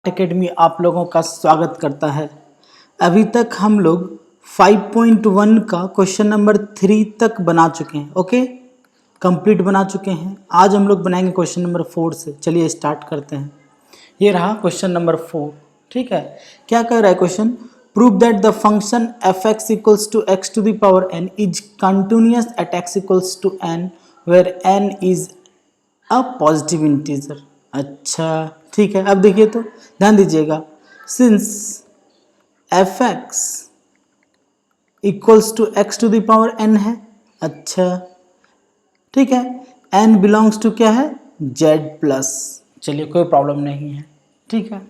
Academy आप लोगों का स्वागत करता है। अभी तक हम लोग 5.1 का क्वेश्चन नंबर 3 तक बना चुके हैं। ओके, कंप्लीट बना चुके हैं। आज हम लोग बनाएंगे क्वेश्चन नंबर 4 से। चलिए स्टार्ट करते हैं। ये रहा क्वेश्चन नंबर 4। ठीक है, क्या कह रहा है question? Prove that the function F X equals to X to the power N is continuous at X equals to N where N is a positive integer. अच्छा ठीक है, अब देखिए तो ध्यान दीजिएगा। Since F X equals to X to the power N है। अच्छा ठीक है, एन बिलोंग्स टू क्या है? Z plus. चलिए कोई प्रॉब्लम नहीं है। ठीक है,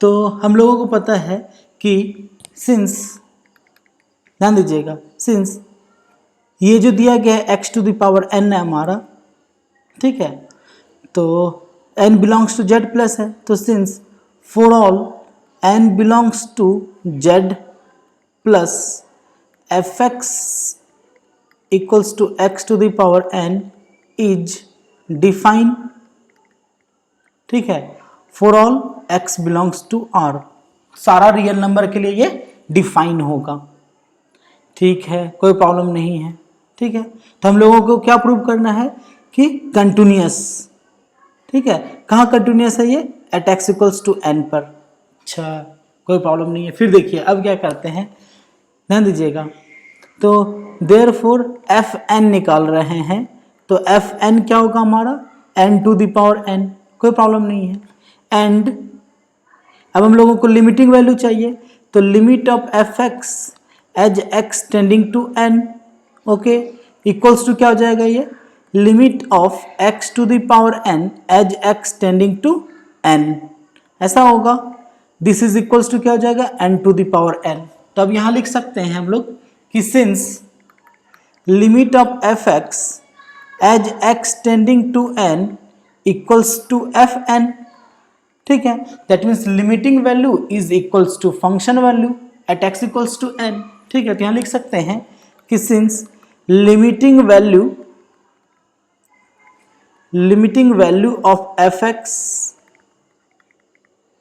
तो हम लोगों को पता है कि सिंस, ध्यान दीजिएगा, सिंस ये जो दिया गया है X to the power N है हमारा, ठीक है, तो n belongs to z plus है। तो since for all n belongs to z plus F X equals to X to the power n is define, ठीक है, for all x belongs to r। सारा रियल नंबर के लिए ये define होगा। ठीक है, कोई प्रॉब्लम नहीं है। ठीक है, तो हम लोगों को क्या प्रूव करना है कि कंटिन्यूअस, ठीक है, कहाँ कंटिन्यूअस है ये? At X equals to N पर। अच्छा कोई प्रॉब्लम नहीं है। फिर देखिए अब क्या करते हैं, ध्यान दीजिएगा। तो देयरफॉर एफ एन निकाल रहे हैं, तो एफ एन क्या होगा हमारा? N to the power N. कोई प्रॉब्लम नहीं है। एंड अब हम लोगों को लिमिटिंग वैल्यू चाहिए, तो limit of F x as x tending to N, okay, equals to क्या हो जाएगा ये? Limit of x to the power n as x tending to n, ऐसा होगा। दिस इज इक्वल्स टू क्या हो जाएगा? n to the power n। तो अब यहां लिख सकते हैं हम लोग कि since limit of F x as x tending to n equals to F N, ठीक है, that means limiting value is equals to function value at x equals to n। ठीक है, तो यहां लिख सकते हैं कि since limiting value of F X,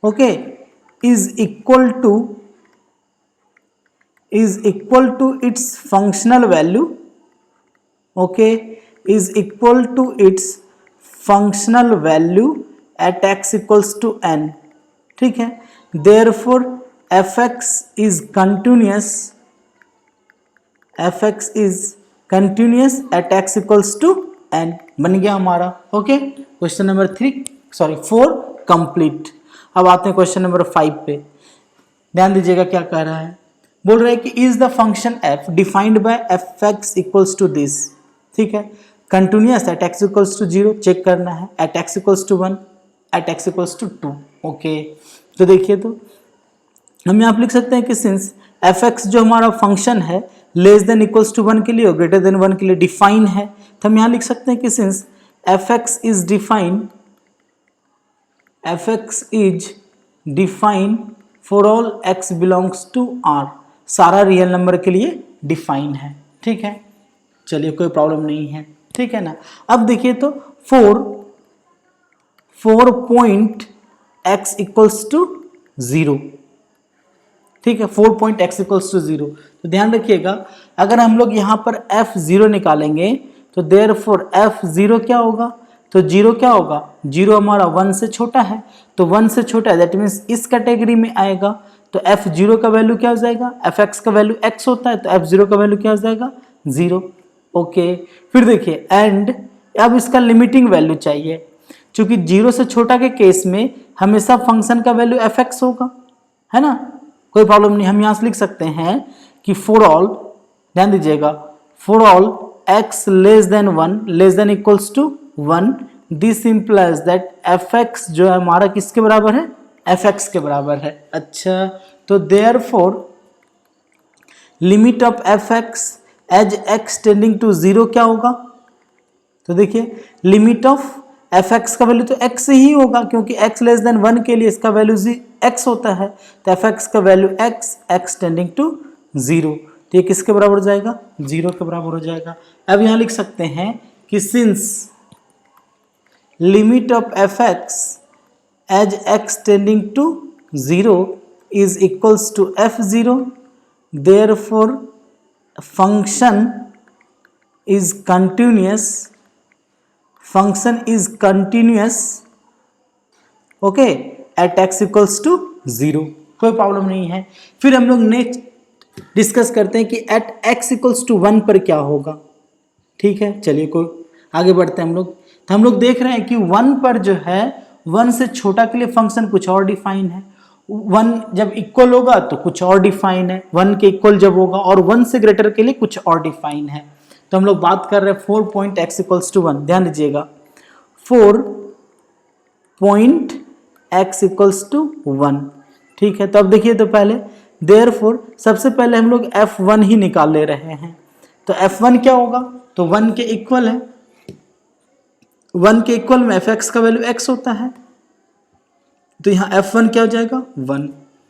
okay, is equal to its functional value, okay, is equal to its functional value at X equals to N. ठीक है, therefore F x is continuous at X equals to N. बन गया हमारा। Okay, question number 4 complete. अब आते हैं question number 5 पे। ध्यान दीजिएगा क्या कह रहा है। बोल रहा है कि is the function F defined by F X equals to this, ठीक है, continuous at X equals to 0 check करना है, at X equals to 1, at X equals to 2। Okay, तो देखिए तो हम यहाँ पे लिख सकते हैं कि सिंस एफ एक्स जो हमारा फंक्शन है लेस देन इक्वल्स टू 1 के लिए और ग्रेटर देन 1 के लिए डिफाइन है, तो हम यहाँ लिख सकते हैं कि since F x is define for all X belongs to R. सारा रियल नंबर के लिए डिफाइन है। ठीक है, चलिए कोई प्रॉब्लम नहीं है। ठीक है ना। अब देखिए तो 4 पॉइंट एक्स इक्वल्स टू 0, ठीक है, 4 पॉइंट एक्स इक्वल्स टू 0। तो ध्यान रखिएगा, अगर हम लोग यहाँ पर f0 निकालेंगे तो देयरफॉर f0 क्या होगा? तो 0 क्या होगा? 0 हमारा 1 से छोटा है, तो 1 से छोटा है, दैट मीन्स इस कैटेगरी में आएगा। तो f0 का वैल्यू क्या हो जाएगा? fx का वैल्यू x होता है, तो f0 का वैल्यू क्या हो जाएगा? 0। ओके, फिर देखिए एंड अब इसका लिमिटिंग वैल्यू चाहिए, क्योंकि 0 से छोटा के केस में हमेशा फंक्शन का वैल्यू fx होगा, है ना। कोई प्रॉब्लम नहीं। हम यहाँ से लिख सकते हैं कि फॉर ऑल, ध्यान दीजिएगा, for all x less than 1 less than equals to 1, this implies that F X जो है हमारा किसके बराबर है? एफ एक्स के बराबर है। अच्छा, तो therefore limit of F x as x tending to 0 क्या होगा? तो देखिए लिमिट ऑफ एफ एक्स का वैल्यू तो x ही होगा, क्योंकि x लेस देन 1 के लिए इसका वैल्यू x होता है, तो एफ एक्स का वैल्यू x टेंडिंग टू 0, तो ये किसके बराबर हो जाएगा? 0 के बराबर हो जाएगा। अब यहाँ लिख सकते हैं कि since limit of F x as x tending to 0 is equals to f0, therefore function is continuous, okay, at x equals to 0, कोई प्रॉब्लम नहीं है। फिर हम लोग नेक्स्ट डिस्कस करते हैं कि एट x इक्वल्स टू 1 पर क्या होगा। ठीक है, चलिए कोई आगे बढ़ते हैं हम लोग। तो हम लोग देख रहे हैं कि 1 पर जो है 1 से छोटा के लिए फंक्शन कुछ और डिफाइन है, 1 जब इक्वल होगा तो कुछ और डिफाइन है, 1 के इक्वल जब होगा, और 1 से ग्रेटर के लिए कुछ और डिफाइन है। तो हम लोग बात कर रहे हैं 4 पॉइंट x इक्वल्स टू 1। ध्यान दीजिएगा 4 पॉइंट x इक्वल्स टू 1। ठीक है, तो अब देखिए तो पहले देयरफॉर सबसे पहले हम लोग f1 ही निकाल ले रहे हैं। तो f1 क्या होगा, तो 1 के इक्वल है, 1 के इक्वल में fx का वैल्यू x होता है, तो यहाँ f1 क्या हो जाएगा 1।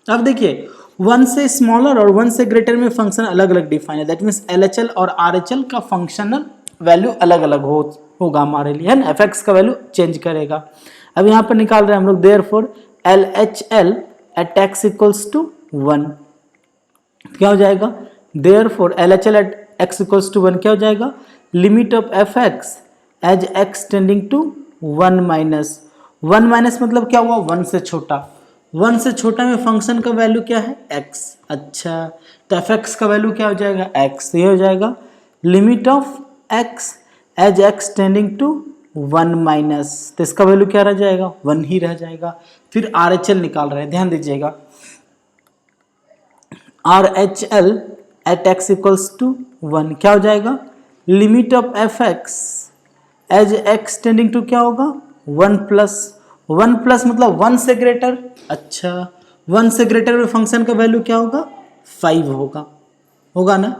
अब देखिए 1 से स्मॉलर और 1 से ग्रेटर में फंक्शन अलग अलग डिफाइन है, दैट मीन्स LHL और RHL का फंक्शनल वैल्यू अलग अलग होगा हमारे लिए, है ना, fx का वैल्यू चेंज करेगा। अब यहाँ पर निकाल रहे हैं हम लोग therefore LHL at x equals to 1 क्या हो जाएगा, therefore LHL at x equals to 1 क्या हो जाएगा, limit of fx as x tending to 1 minus 1 minus मतलब क्या हुआ, 1 से छोटा, 1 से छोटा में फंक्शन का वैल्यू क्या है x। अच्छा, तो fx का वैल्यू क्या हो जाएगा x, ये हो जाएगा limit of x as x tending to 1 minus, तो इसका वैल्यू क्या रह जाएगा 1 ही रह जाएगा। फिर RHL निकाल रहे हैं, ध्यान दीजिएगा RHL at x equals to 1 क्या हो जाएगा, limit of fx as x tending to क्या होगा 1 प्लस, 1 प्लस मतलब 1 से ग्रेटर। अच्छा, 1 से ग्रेटर में फंक्शन का वैल्यू क्या होगा 5 होगा ना।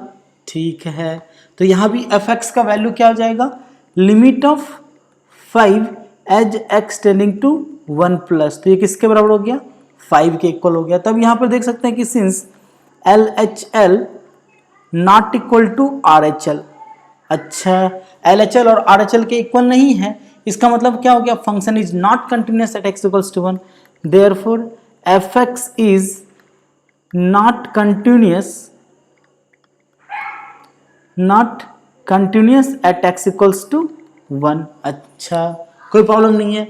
ठीक है, तो यहाँ भी fx का वैल्यू क्या हो जाएगा, limit of 5 as x tending to 1 plus, तो ये किसके बराबर हो गया 5 के इक्वल हो गया। तब यहाँ पर देख सकते हैं कि since LHL not equal to RHL, अच्छा LHL और RHL के इक्वल नहीं है, इसका मतलब क्या हो गया, function is not continuous at x equals to 1, therefore fx is not continuous at x equals to 1। अच्छा, कोई प्रॉब्लम नहीं है।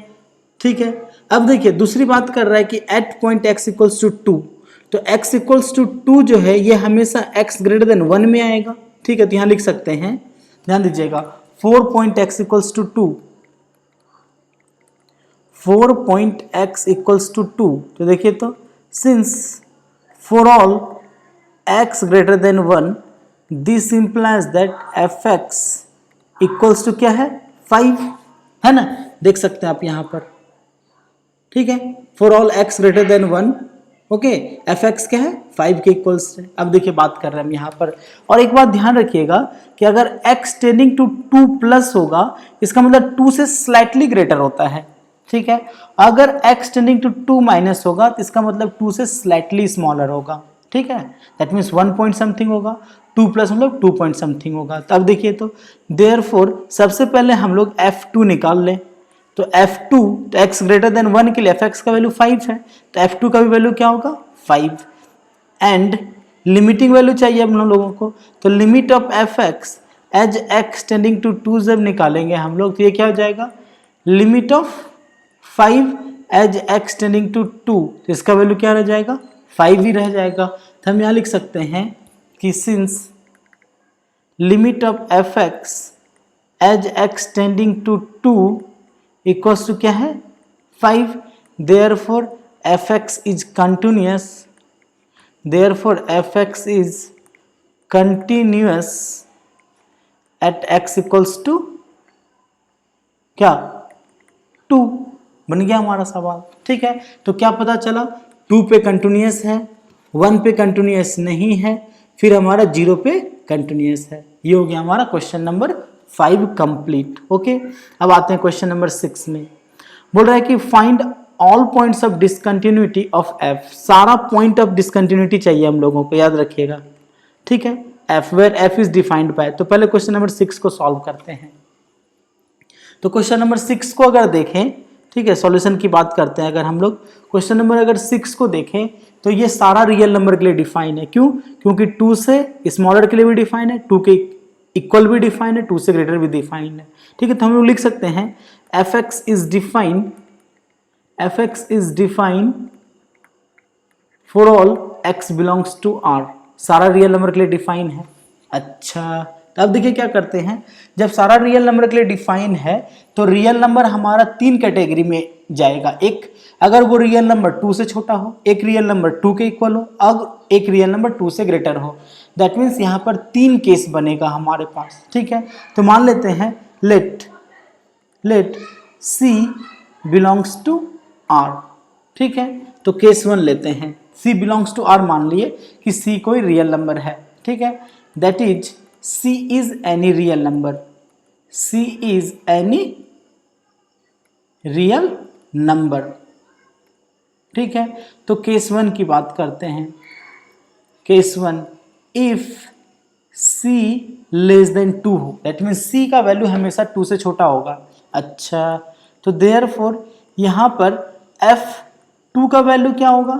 ठीक है, अब देखिए दूसरी बात कर रहा है कि at point x equals to 2, तो x इक्वल्स टू 2 जो है ये हमेशा x ग्रेटर देन 1 में आएगा। ठीक है, तो यहाँ लिख सकते हैं, ध्यान दीजिएगा 4 point x equals to 2, 4 point x equals to 2, तो देखिए तो since for all x greater than 1 this implies that fx equals to क्या है 5, है ना, देख सकते हैं आप यहाँ पर। ठीक है, for all x greater than 1 okay, fx क्या है 5 के इक्वल्स है। अब देखिए बात कर रहे हैं हम यहाँ पर, और एक बात ध्यान रखिएगा कि अगर x टेंडिंग टू 2 प्लस होगा इसका मतलब 2 से स्लाइटली ग्रेटर होता है। ठीक है, अगर x टेंडिंग टू 2 माइनस होगा तो इसका मतलब 2 से स्लाइटली स्मॉलर होगा। ठीक है, दैट मीन्स 1 पॉइंट समथिंग होगा, 2 प्लस मतलब 2 पॉइंट समथिंग होगा। तो अब देखिए तो देयरफॉर सबसे पहले हम लोग f2 निकाल लें, तो f2 तो x ग्रेटर देन 1 के लिए fx का वैल्यू 5 है, तो f2 का भी वैल्यू क्या होगा 5, एंड लिमिटिंग वैल्यू चाहिए हम लोगों को, तो limit of fx as x tending to 2 जब निकालेंगे हम लोग तो ये क्या हो जाएगा, limit of 5 as x tending to 2, तो इसका वैल्यू क्या रह जाएगा 5 ही रह जाएगा। तो हम यहाँ लिख सकते हैं कि since limit of fx as x tending to 2 equals to क्या है 5, therefore fx is continuous, therefore fx is continuous at x equals to क्या 2, बन गया हमारा सवाल। ठीक है, तो क्या पता चला 2 पे कंटिन्यूअस है, 1 पे कंटिन्यूअस नहीं है, फिर हमारा 0 पे कंटिन्यूअस है। ये हो गया हमारा क्वेश्चन नंबर 5 कंप्लीट। ओके, अब आते हैं क्वेश्चन नंबर 6 में। बोल रहा है कि find all points of discontinuity of f, सारा पॉइंट ऑफ डिसकंटिन्यूटी चाहिए हम लोगों को, याद रखिएगा। ठीक है, f where f is defined by, तो पहले क्वेश्चन नंबर 6 को सॉल्व करते हैं। तो क्वेश्चन नंबर 6 को अगर देखें ठीक है, सॉल्यूशन की बात करते हैं। अगर हम लोग क्वेश्चन नंबर अगर 6 को देखें तो ये सारा रियल नंबर के लिए डिफाइन है। क्यों? क्योंकि 2 से स्मॉलर के लिए भी डिफाइन है, 2 के इक्वल भी डिफाइन है, 2 से ग्रेटर भी डिफाइन है। ठीक है, तो हम लोग लिख सकते हैं fx is define for all x belongs to r। सारा रियल नंबर के लिए डिफाइन है। अच्छा, तो अब देखिए क्या करते हैं, जब सारा रियल नंबर के लिए डिफाइन है तो रियल नंबर हमारा 3 कैटेगरी में जाएगा। एक, अगर वो रियल नंबर 2 से छोटा हो, एक रियल नंबर 2 के इक्वल हो, अगर एक रियल नंबर 2 से ग्रेटर हो। दैट मीन्स यहाँ पर 3 केस बनेगा हमारे पास। ठीक है, तो मान लेते हैं let C belongs to R। ठीक है, तो केस 1 लेते हैं, C बिलोंग्स टू R मान लिए कि C कोई रियल नंबर है। ठीक है, that is C is any real number, C is any real number. ठीक है, तो केस 1 की बात करते हैं। Case 1, if C less than 2 हो, दैट मीन्स C का वैल्यू हमेशा 2 से छोटा होगा। अच्छा, तो देयरफॉर यहाँ पर F2 का वैल्यू क्या होगा?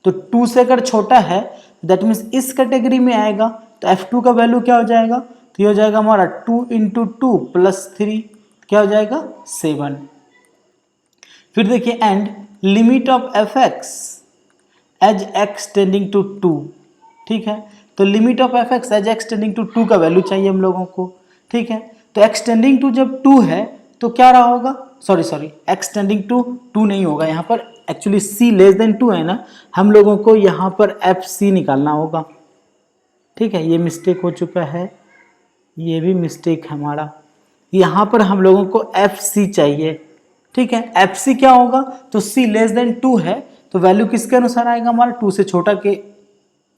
तो 2 से अगर छोटा है दैट मीन्स इस कैटेगरी में आएगा, तो F2 का वैल्यू क्या हो जाएगा? तो ये हो जाएगा हमारा 2 × 2 + 3 क्या हो जाएगा? 7। फिर देखिए and limit of fx as x tending to 2। ठीक है, तो limit of fx as x tending to 2 का वैल्यू चाहिए हम लोगों को। ठीक है, तो x टेंडिंग टू जब 2 है तो क्या रहा होगा? सॉरी x टेंडिंग टू 2 नहीं होगा, यहाँ पर एक्चुअली c लेस देन 2 है ना, हम लोगों को यहाँ पर fc निकालना होगा। ठीक है, ये मिस्टेक हो चुका है, ये भी मिस्टेक है हमारा, यहाँ पर हम लोगों को fc चाहिए। ठीक है, fc क्या होगा? तो c लेस देन 2 है तो वैल्यू किसके अनुसार आएगा? हमारा 2 से छोटा के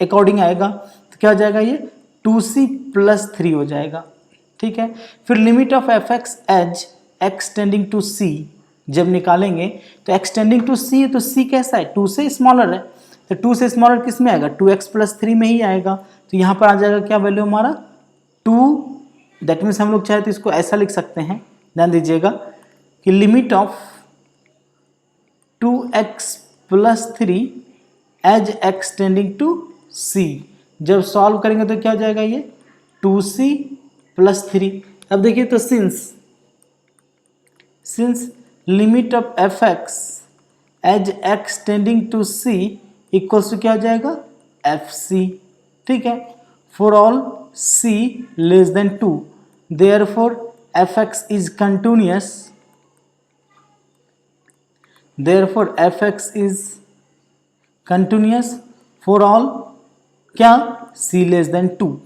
अकॉर्डिंग आएगा, तो क्या हो जाएगा? ये 2c + 3 हो जाएगा। ठीक है, फिर limit of fx as x tending to c जब निकालेंगे तो x टेंडिंग टू c है, तो c कैसा है? 2 से स्मॉलर है, तो 2 से स्मॉलर किस में आएगा? 2x + 3 में ही आएगा। तो यहाँ पर आ जाएगा क्या वैल्यू हमारा? 2। दैट मीन्स हम लोग चाहे तो इसको ऐसा लिख सकते हैं, ध्यान दीजिएगा कि limit of 2x + 3 as x tending to c जब सॉल्व करेंगे तो क्या हो जाएगा? ये 2c + 3। अब देखिए, तो since limit of fx as x tending to c equals to क्या हो जाएगा? fc। ठीक है, for all c less than 2 therefore fx is continuous, therefore fx is continuous for all क्या? c less than 2।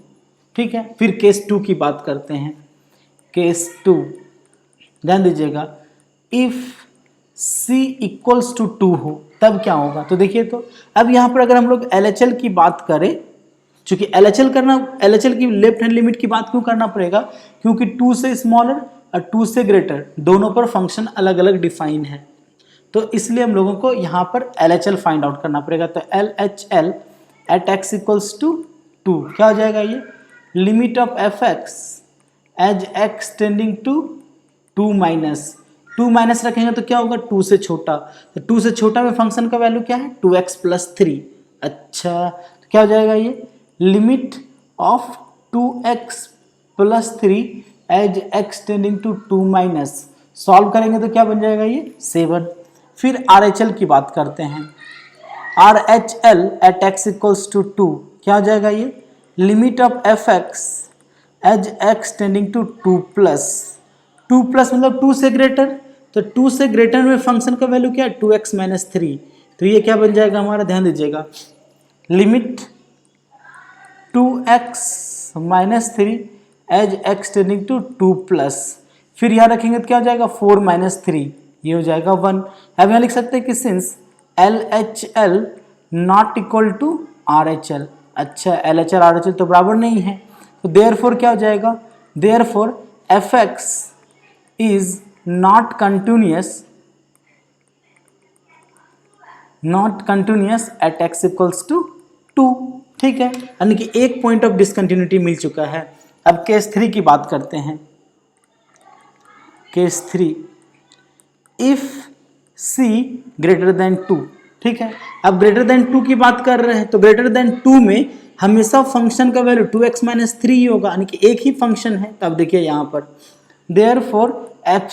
ठीक है, फिर केस 2 की बात करते हैं। केस 2, ध्यान दीजिएगा, इफ c इक्वल्स टू 2 हो तब क्या होगा? तो देखिए, तो अब यहाँ पर अगर हम लोग LHL की बात करें, चूंकि LHL की लेफ्ट हैंड लिमिट की बात क्यों करना पड़ेगा? क्योंकि 2 से स्मॉलर और 2 से ग्रेटर दोनों पर फंक्शन अलग अलग डिफाइन है, तो इसलिए हम लोगों को यहाँ पर LHL फाइंड आउट करना पड़ेगा। तो LHL at x equals to 2 क्या हो जाएगा? ये limit of fx as x tending to 2 minus, 2 minus रखेंगे तो क्या होगा? 2 से छोटा, तो 2 से छोटा में फंक्शन का वैल्यू क्या है? 2x + 3। अच्छा, तो क्या हो जाएगा? ये limit of 2x + 3 as x tending to 2 minus, solve करेंगे तो क्या बन जाएगा? ये 7। फिर RHL की बात करते हैं। RHL at x equals to 2 क्या हो जाएगा? ये limit of fx as x tending to 2 plus मतलब 2 से ग्रेटर, तो 2 से ग्रेटर में फंक्शन का वैल्यू क्या है? 2x - 3, तो ये क्या बन जाएगा हमारा? ध्यान दीजिएगा, limit 2x - 3 as x tending to 2 plus, फिर यहाँ रखेंगे तो क्या हो जाएगा? 4 - 3, ये हो जाएगा 1। अब यहाँ लिख सकते हैं कि since LHL not equal to RHL। अच्छा, LHL RHL तो बराबर नहीं है, तो देयरफॉर क्या हो जाएगा? Therefore fx is not continuous at x equals to 2। ठीक है, यानी कि एक पॉइंट ऑफ डिसकंटिन्यूटी मिल चुका है। अब केस 3 की बात करते हैं। Case 3, if c greater than 2। ठीक है, अब ग्रेटर देन 2 की बात कर रहे हैं तो ग्रेटर देन 2 में हमेशा फंक्शन का वैल्यू 2x माइनस 3 ही होगा, यानी कि एक ही फंक्शन है। तो अब देखिए यहाँ पर देयरफॉर एफ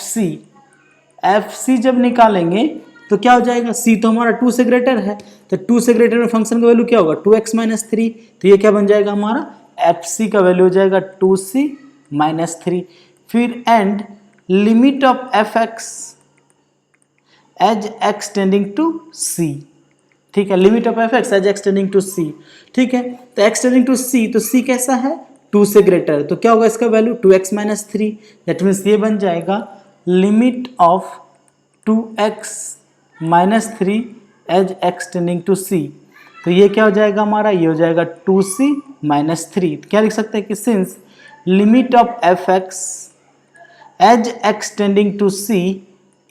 सी जब निकालेंगे तो क्या हो जाएगा, c तो हमारा 2 से ग्रेटर है, तो 2 से ग्रेटर में फंक्शन का वैल्यू क्या होगा 2x माइनस 3। तो ये क्या बन जाएगा हमारा एफ सी का वैल्यू हो जाएगा 2c माइनस 3। फिर and limit of F x as x tending to c। ठीक है, limit of F x as x tending to c। ठीक है, तो एक्स टेंडिंग टू c, तो c कैसा है 2 से ग्रेटर, तो क्या होगा इसका value 2x minus 3। That means ये बन जाएगा limit of 2x minus 3 as x tending to c। तो ये क्या हो जाएगा हमारा, ये हो जाएगा 2c माइनस 3। क्या लिख सकते हैं कि since limit of F x as x tending to c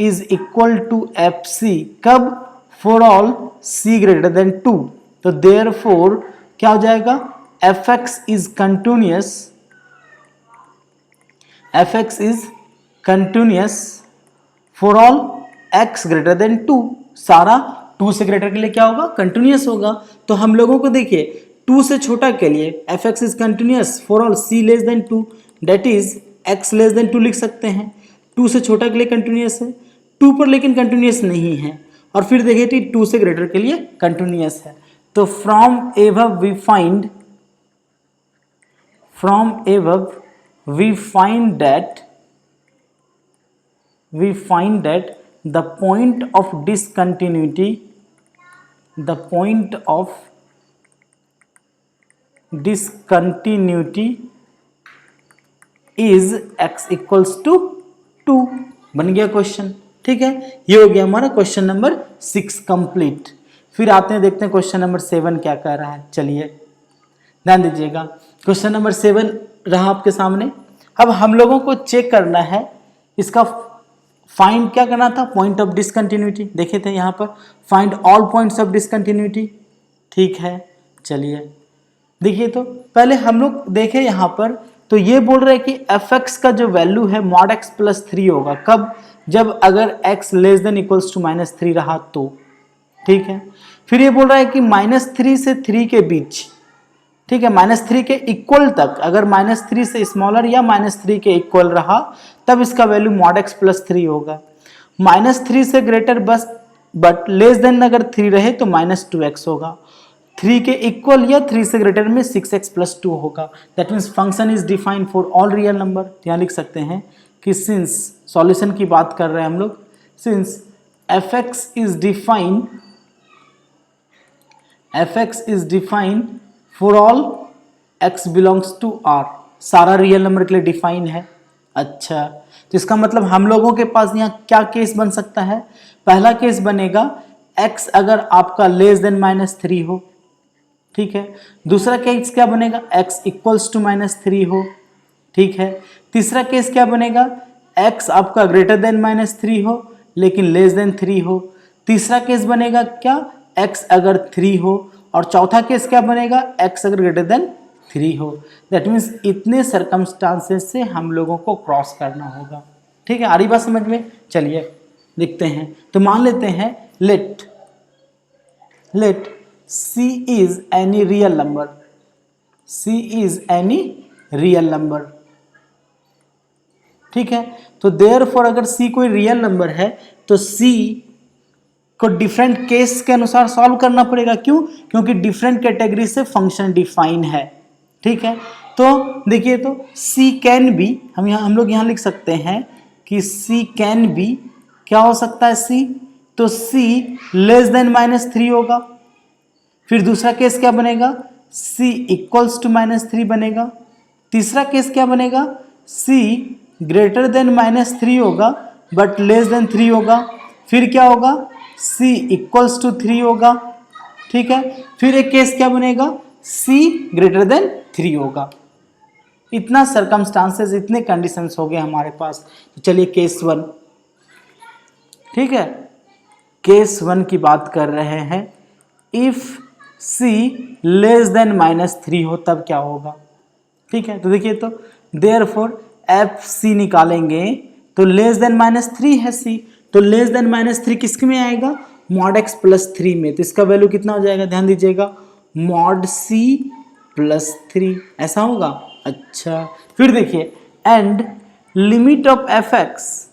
is equal to F c, कब, for all c greater than 2। तो देयरफॉर क्या हो जाएगा f x is continuous, f x is continuous for all x greater than 2। सारा 2 से greater के लिए क्या होगा, कंटिन्यूअस होगा। तो हम लोगों को देखिए 2 से छोटा के लिए F x is continuous for all c less than 2, that is x less than 2 लिख सकते हैं। 2 से छोटा के लिए कंटिन्यूअस है, 2 पर लेकिन कंटिन्यूअस नहीं है, और फिर देखिए कि 2 से ग्रेटर के लिए कंटिन्यूअस है। तो from above we find that the point of discontinuity is x equals to 2। बन गया क्वेश्चन। ठीक है, ये हो गया हमारा क्वेश्चन नंबर 6 कंप्लीट। फिर आते हैं, देखते हैं क्वेश्चन नंबर 7 क्या कर रहा है। चलिए ध्यान दीजिएगा, क्वेश्चन नंबर 7 रहा आपके सामने। अब हम लोगों को चेक करना है, इसका फाइंड क्या करना था, पॉइंट ऑफ डिसकंटिन्यूटी। देखे थे यहाँ पर find all points of discontinuity. ठीक है, चलिए देखिए, तो पहले हम लोग देखें यहाँ पर, तो ये बोल रहे हैं कि एफ एक्स का जो वैल्यू है मॉड एक्स प्लस 3 होगा, कब, जब अगर x less than equals to minus 3 रहा तो। ठीक है, फिर ये बोल रहा है कि -3 से 3 के बीच, ठीक है, -3 के इक्वल तक, अगर -3 से स्मॉलर या -3 के इक्वल रहा तब इसका वैल्यू मॉड एक्स प्लस 3 होगा। -3 से ग्रेटर बस बट लेस देन अगर 3 रहे तो -2x होगा। 3 के इक्वल या 3 से ग्रेटर में 6x प्लस 2 होगा। That means function is defined for all real number. यहाँ लिख सकते हैं कि सिंस सॉल्यूशन की बात कर रहे हैं हम लोग, since F x is defined for all x belongs to r, सारा रियल नंबर के लिए डिफाइन है। अच्छा, तो इसका मतलब हम लोगों के पास यहाँ क्या केस बन सकता है, पहला केस बनेगा x अगर आपका लेस देन -3 हो। ठीक है, दूसरा केस क्या बनेगा, x इक्वल्स टू -3 हो। ठीक है, तीसरा केस क्या बनेगा, x आपका ग्रेटर देन -3 हो लेकिन लेस देन 3 हो। तीसरा केस बनेगा क्या, x अगर 3 हो, और चौथा केस क्या बनेगा, x अगर ग्रेटर देन 3 हो। दैट मीन्स इतने सर्कमस्टांसेस से हम लोगों को क्रॉस करना होगा। ठीक है, आ रही बात समझ में। चलिए देखते हैं, तो मान लेते हैं let c is any real number. ठीक है, तो देयरफॉर अगर c कोई रियल नंबर है तो c को डिफरेंट केस के अनुसार सॉल्व करना पड़ेगा। क्यों, क्योंकि डिफरेंट कैटेगरी से फंक्शन डिफाइन है। ठीक है, तो देखिए, तो c कैन बी, हम लोग यहाँ लिख सकते हैं कि c कैन बी, क्या हो सकता है c, तो c लेस देन -3 होगा। फिर दूसरा केस क्या बनेगा, c इक्वल्स टू -3 बनेगा। तीसरा केस क्या बनेगा, c ग्रेटर देन -3 होगा बट लेस देन 3 होगा। फिर क्या होगा, c इक्वल्स टू 3 होगा। ठीक है, फिर एक केस क्या बनेगा, c ग्रेटर देन 3 होगा। इतना सर्कमस्टांसेस, इतने कंडीशंस हो गए हमारे पास। तो चलिए केस 1, ठीक है, केस 1 की बात कर रहे हैं। इफ c लेस देन -3 हो तब क्या होगा। ठीक है, तो देखिए, तो देयरफॉर एफ सी निकालेंगे तो लेस देन -3 है c, तो लेस देन -3 किसके में आएगा, मॉड x प्लस 3 में, तो इसका वैल्यू कितना हो जाएगा, ध्यान दीजिएगा, मॉड c प्लस 3, ऐसा होगा। अच्छा फिर देखिए and limit of F x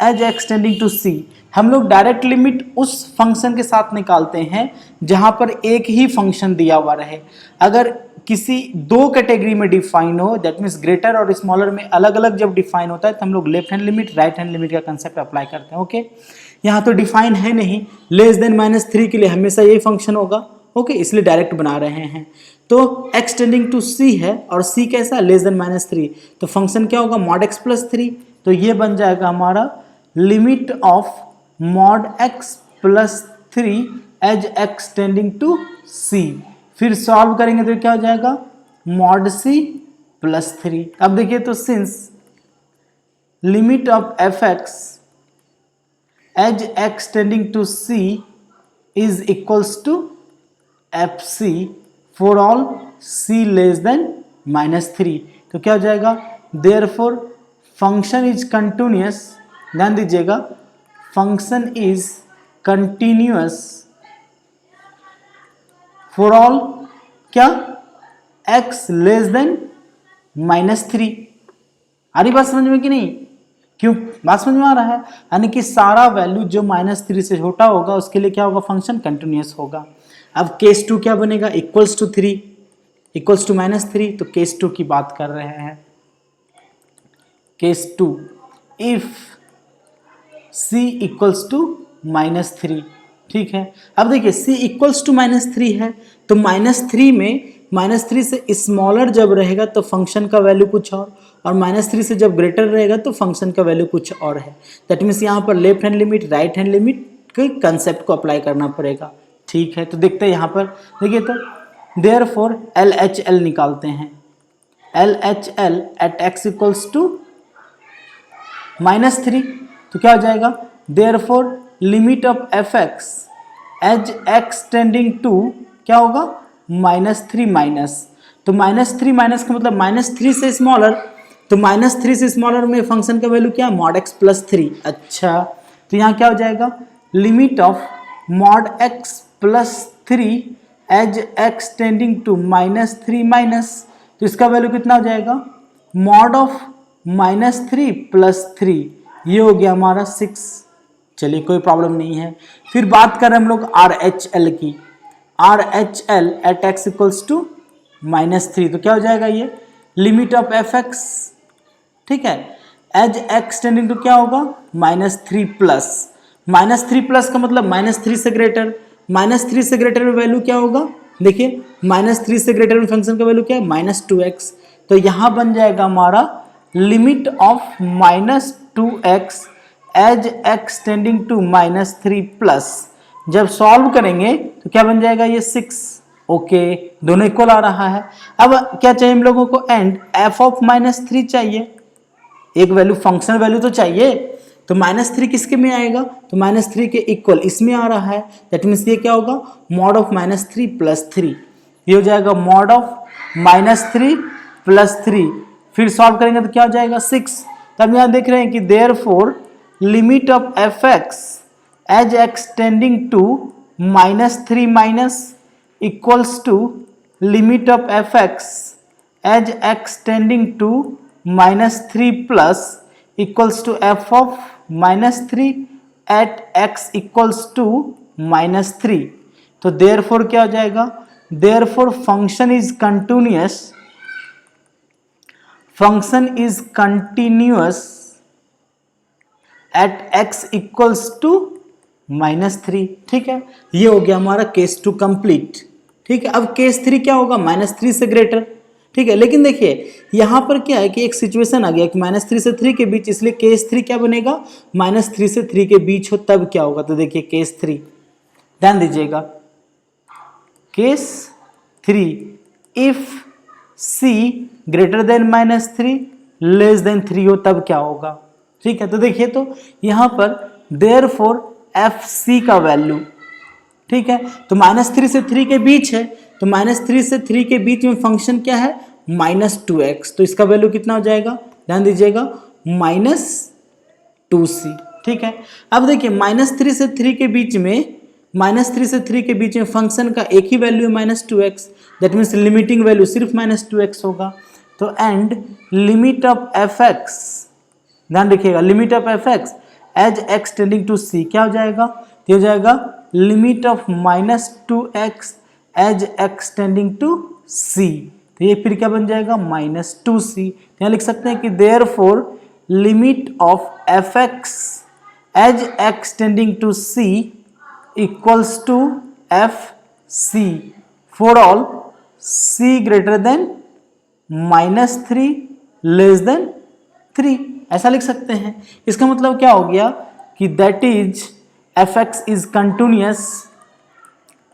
as X tending to c, हम लोग डायरेक्ट लिमिट उस फंक्शन के साथ निकालते हैं जहां पर एक ही फंक्शन दिया हुआ रहे। अगर किसी दो कैटेगरी में डिफाइन हो, दैट मीन्स ग्रेटर और स्मॉलर में अलग अलग जब डिफाइन होता है तो हम लोग left hand limit right hand limit का कंसेप्ट अप्लाई करते हैं। ओके यहाँ तो डिफाइन है नहीं, लेस देन -3 के लिए हमेशा यही फंक्शन होगा। ओके इसलिए डायरेक्ट बना रहे हैं। तो x टेंडिंग टू c है और c कैसा, लेस देन -3, तो फंक्शन क्या होगा, मॉड x प्लस 3, तो ये बन जाएगा हमारा limit of mod x plus 3 as x tending to c। फिर सॉल्व करेंगे तो क्या हो जाएगा, मॉड c प्लस 3। अब देखिए तो since limit of F x as x tending to c is equals to F C for all c less than -3, तो क्या हो जाएगा, देयरफॉर फंक्शन इज कंटिन्यूअस, ध्यान दीजिएगा, function is continuous for all क्या, x लेस देन -3। आ रही बात समझ में कि नहीं, क्यों बात समझ में आ रहा है, यानी कि सारा वैल्यू जो -3 से छोटा होगा उसके लिए क्या होगा, फंक्शन कंटिन्यूअस होगा। अब केस 2 क्या बनेगा, इक्वल्स टू 3 इक्वल्स टू -3, तो केस 2 की बात कर रहे हैं। Case 2 if c equals to -3, ठीक है। अब देखिए c इक्वल्स टू -3 है तो -3 में -3 से स्मॉलर जब रहेगा तो फंक्शन का वैल्यू कुछ और -3 से जब ग्रेटर रहेगा तो फंक्शन का वैल्यू कुछ और है। दैट मीन्स यहाँ पर left hand limit right hand limit के कंसेप्ट को अप्लाई करना पड़ेगा, ठीक है। तो देखते हैं यहाँ पर, देखिए तो देयरफॉर LHL निकालते हैं, LHL at x equals to -3, तो क्या हो जाएगा, therefore limit of F x as x tending to क्या होगा, -3 माइनस, तो -3 माइनस का मतलब -3 से स्मॉलर, तो -3 से स्मॉलर में फंक्शन का वैल्यू क्या है, मॉड x प्लस 3। अच्छा तो यहाँ क्या हो जाएगा, limit of mod x plus 3 as x tending to -3 minus, तो इसका वैल्यू कितना हो जाएगा, मॉड ऑफ -3 प्लस 3, ये हो गया हमारा 6। चलिए कोई प्रॉब्लम नहीं है। फिर बात कर रहे हैं हम लोग RHL की, RHL at x equals to -3, तो क्या हो जाएगा, ये लिमिट ऑफ एफ एक्स, ठीक है, एज x टेंडिंग टू क्या होगा, -3 प्लस, -3 प्लस का मतलब -3 से ग्रेटर, -3 से ग्रेटर में वैल्यू क्या होगा, देखिए -3 से ग्रेटर में फंक्शन का वैल्यू क्या है, -2x, तो यहाँ बन जाएगा हमारा limit of -2x as x tending to -3 plus, जब सॉल्व करेंगे तो क्या बन जाएगा, ये 6। ओके दोनों इक्वल आ रहा है। अब क्या चाहिए हम लोगों को, एंड f ऑफ -3 चाहिए, एक वैल्यू फंक्शन वैल्यू तो चाहिए, तो -3 किसके में आएगा, तो -3 के इक्वल इसमें आ रहा है, दैट मीन्स ये क्या होगा, मॉड ऑफ -3 प्लस 3, ये हो जाएगा मॉड ऑफ -3 प्लस 3, फिर सॉल्व करेंगे तो क्या हो जाएगा 6। तब यहाँ देख रहे हैं कि therefore limit of F x as x tending to -3 minus equals to limit of F x as x tending to -3 plus equals to f of -3 at x equals to -3, तो देयरफॉर क्या हो जाएगा, therefore function is continuous, function is continuous at x equals to -3, ठीक है। ये हो गया हमारा केस 2 कंप्लीट, ठीक है। अब केस 3 क्या होगा, -3 से ग्रेटर, ठीक है। लेकिन देखिए यहाँ पर क्या है कि एक सिचुएशन आ गया कि -3 से 3 के बीच, इसलिए केस 3 क्या बनेगा, -3 से 3 के बीच हो तब क्या होगा, तो देखिए केस 3 ध्यान दीजिएगा, case 3 if c greater than -3 less than 3 हो तब क्या होगा, ठीक है। तो देखिए तो यहाँ पर देयरफॉर fc का वैल्यू, ठीक है, तो -3 से 3 के बीच है, तो -3 से 3 के बीच में फंक्शन क्या है, -2x, तो इसका वैल्यू कितना हो जाएगा, ध्यान दीजिएगा, 2c, ठीक है। अब देखिए -3 से 3 के बीच में, -3 से 3 के बीच में फंक्शन का एक ही वैल्यू है -2x, that means limiting value सिर्फ -2x होगा। तो एंड लिमिट ऑफ fx, ध्यान रखिएगा, limit of fx as x tending to c क्या हो जाएगा, ये हो जाएगा limit of -2x as x tending to c, तो ये फिर क्या बन जाएगा -2c। यहाँ लिख सकते हैं कि therefore limit of fx as x tending to c equals to fc for all c greater than -3 less than 3, ऐसा लिख सकते हैं। इसका मतलब क्या हो गया कि that is fx is continuous,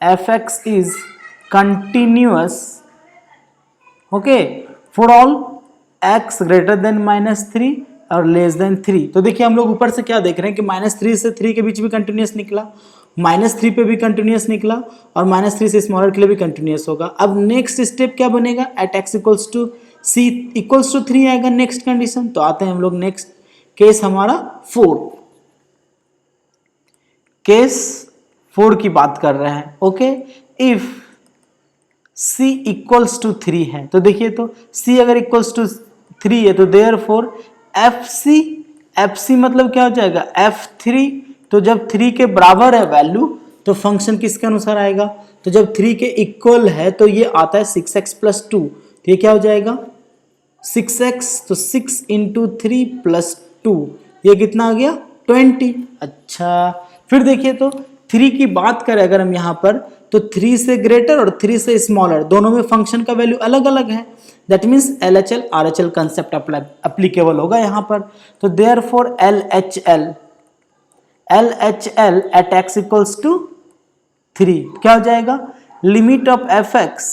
fx is continuous, okay, for all x greater than -3 और लेस देन 3। तो देखिए हम लोग ऊपर से क्या देख रहे हैं कि -3 से 3 के बीच भी कंटिन्यूअस निकला, -3 पे भी कंटिन्यूअस निकला और -3 से स्मॉलर के लिए भी कंटिन्यूअस होगा। अब नेक्स्ट स्टेप क्या बनेगा, at x equals to c equals to 3 आएगा नेक्स्ट कंडीशन। तो आते हैं हम लोग नेक्स्ट केस हमारा 4, केस 4 की बात कर रहे हैं, okay. If c equals to 3 है, तो देखिए तो c अगर इक्वल्स टू 3 है तो देयरफॉर fc मतलब क्या हो जाएगा f3, तो जब 3 के बराबर है वैल्यू तो फंक्शन किसके अनुसार आएगा, तो जब 3 के इक्वल है तो ये आता है 6x + 2, तो ये क्या हो जाएगा 6x, तो 6 × 3 + 2 ये कितना आ गया 20। अच्छा फिर देखिए तो 3 की बात करें अगर हम यहाँ पर, तो 3 से ग्रेटर और 3 से स्मॉलर दोनों में फंक्शन का वैल्यू अलग अलग है, that means LHL RHL concept applicable होगा यहाँ पर। तो therefore LHL at x equals to 3 क्या हो जाएगा, limit of fx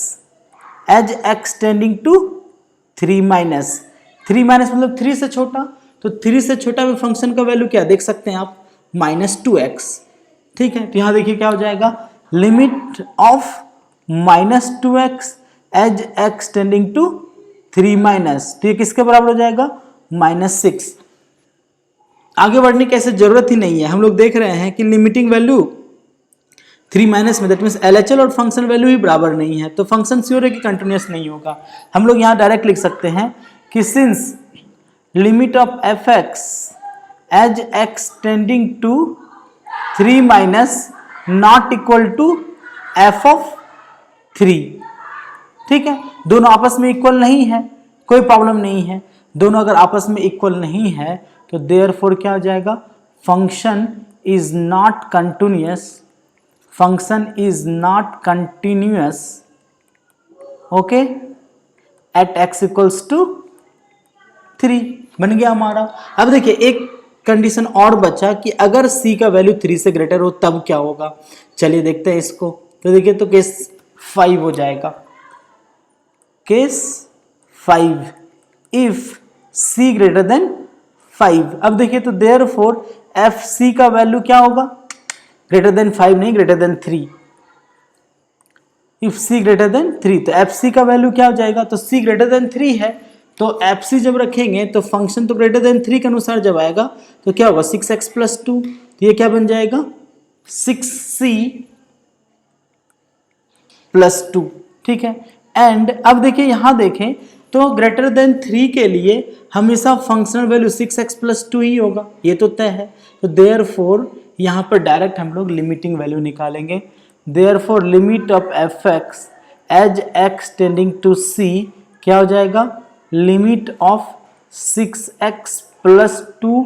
as x tending to 3 minus, 3 minus मतलब 3 से छोटा, तो 3 से छोटा में फंक्शन का वैल्यू क्या देख सकते हैं आप -2x, ठीक है। तो यहाँ देखिए क्या हो जाएगा, limit of -2x as x tending to 3 minus, तो ये किसके बराबर हो जाएगा -6। आगे बढ़ने की ऐसे जरूरत ही नहीं है, हम लोग देख रहे हैं कि लिमिटिंग वैल्यू 3 माइनस में, दैट मीन्स LHL और फंक्शन वैल्यू ही बराबर नहीं है, तो फंक्शन श्योर है कि कंटिन्यूअस नहीं होगा। हम लोग यहाँ डायरेक्ट लिख सकते हैं कि since limit of fx as x tending to 3 minus not equal to f of 3, ठीक है, दोनों आपस में इक्वल नहीं है, कोई प्रॉब्लम नहीं है, दोनों अगर आपस में इक्वल नहीं है तो देयरफॉर क्या हो जाएगा, function is not continuous, function is not continuous, okay, at x equals to 3 बन गया हमारा। अब देखिए एक कंडीशन और बचा कि अगर c का वैल्यू 3 से ग्रेटर हो तब क्या होगा, चलिए देखते हैं इसको। तो देखिए तो केस 5 हो जाएगा, case 5 if c greater then 5। अब देखिए तो देयरफॉर fc का वैल्यू क्या होगा, ग्रेटर देन 5 नहीं, greater than 3, if c greater than 3, तो fc का वैल्यू क्या हो जाएगा, तो c ग्रेटर देन 3 है, तो fc जब रखेंगे तो फंक्शन तो ग्रेटर देन 3 के अनुसार जब आएगा तो क्या होगा 6x + 2, तो ये क्या बन जाएगा 6c + 2, ठीक है। एंड अब देखिए यहाँ देखें तो ग्रेटर देन 3 के लिए हमेशा फंक्शनल वैल्यू 6x + 2 ही होगा, ये तो तय है। तो देयरफॉर यहाँ पर डायरेक्ट हम लोग लिमिटिंग वैल्यू निकालेंगे, therefore limit of fx as x tending to c क्या हो जाएगा, limit of 6x + 2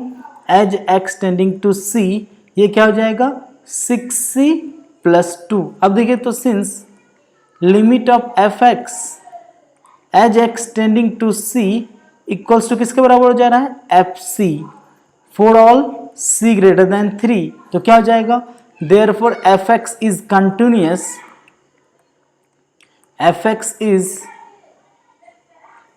as x tending to c, ये क्या हो जाएगा 6c + 2। अब देखिए तो since limit of fx as x tending to c equals to किसके बराबर हो जा रहा है fc for all c greater than 3, तो क्या हो जाएगा therefore fx is continuous, fx is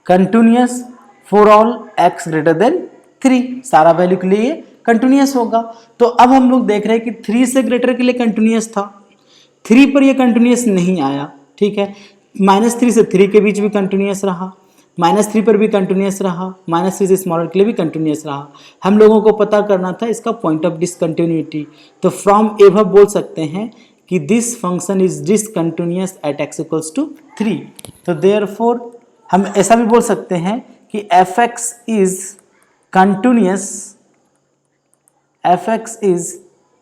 continuous for all x greater than 3, सारा वैल्यू के लिए कंटिन्यूअस होगा। तो अब हम लोग देख रहे हैं कि 3 से ग्रेटर के लिए कंटिन्यूअस था, 3 पर ये कंटिन्यूअस नहीं आया, ठीक है, -3 से 3 के बीच भी कंटिन्यूअस रहा, -3 पर भी कंटिन्यूस रहा, -3 से स्मॉलर के लिए भी कंटिन्यूस रहा। हम लोगों को पता करना था इसका पॉइंट ऑफ डिसकंटिन्यूटी। तो फ्रॉम एबव बोल सकते हैं कि this function is discontinuous at x equals to 3। तो देयरफॉर हम ऐसा भी बोल सकते हैं कि f(x) is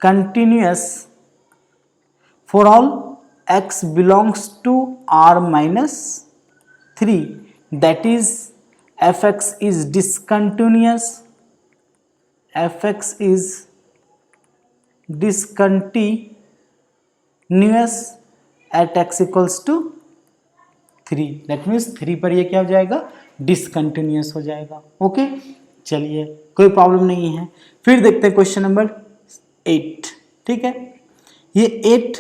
continuous for all x belongs to r-3, that is f(x) is discontinuous at x equals to 3। That means 3 पर ये क्या हो जाएगा, डिसकंटिन्यूस हो जाएगा। ओके, चलिए कोई प्रॉब्लम नहीं है। फिर देखते हैं क्वेश्चन नंबर 8। ठीक है, ये 8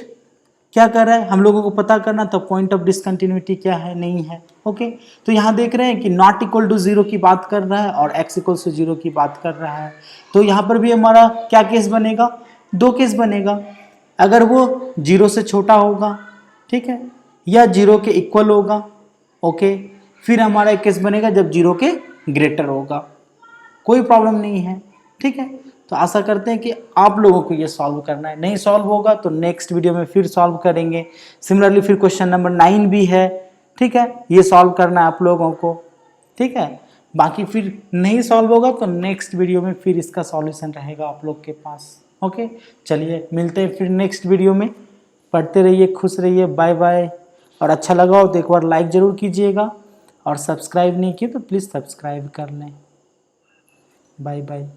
क्या कर रहा है, हम लोगों को पता करना था पॉइंट ऑफ डिसकंटिन्यूटी क्या है, नहीं है। ओके, तो यहाँ देख रहे हैं कि नॉट इक्वल टू 0 की बात कर रहा है और x इक्वल टू 0 की बात कर रहा है। तो यहाँ पर भी हमारा क्या केस बनेगा, 2 केस बनेगा। अगर वो 0 से छोटा होगा, ठीक है, या 0 के इक्वल होगा, ओके, फिर हमारा एक केस बनेगा जब 0 के ग्रेटर होगा। कोई प्रॉब्लम नहीं है, ठीक है। तो आशा करते हैं कि आप लोगों को ये सॉल्व करना है। नहीं सॉल्व होगा तो नेक्स्ट वीडियो में फिर सॉल्व करेंगे। सिमिलरली फिर क्वेश्चन नंबर 9 भी है, ठीक है, ये सॉल्व करना है आप लोगों को, ठीक है। बाकी फिर नहीं सॉल्व होगा तो नेक्स्ट वीडियो में फिर इसका सॉल्यूशन रहेगा आप लोग के पास। ओके, चलिए मिलते हैं फिर नेक्स्ट वीडियो में। पढ़ते रहिए, खुश रहिए, बाय बाय। और अच्छा लगा हो तो एक बार लाइक ज़रूर कीजिएगा और सब्सक्राइब नहीं किए तो प्लीज़ सब्सक्राइब कर लें। Bye bye.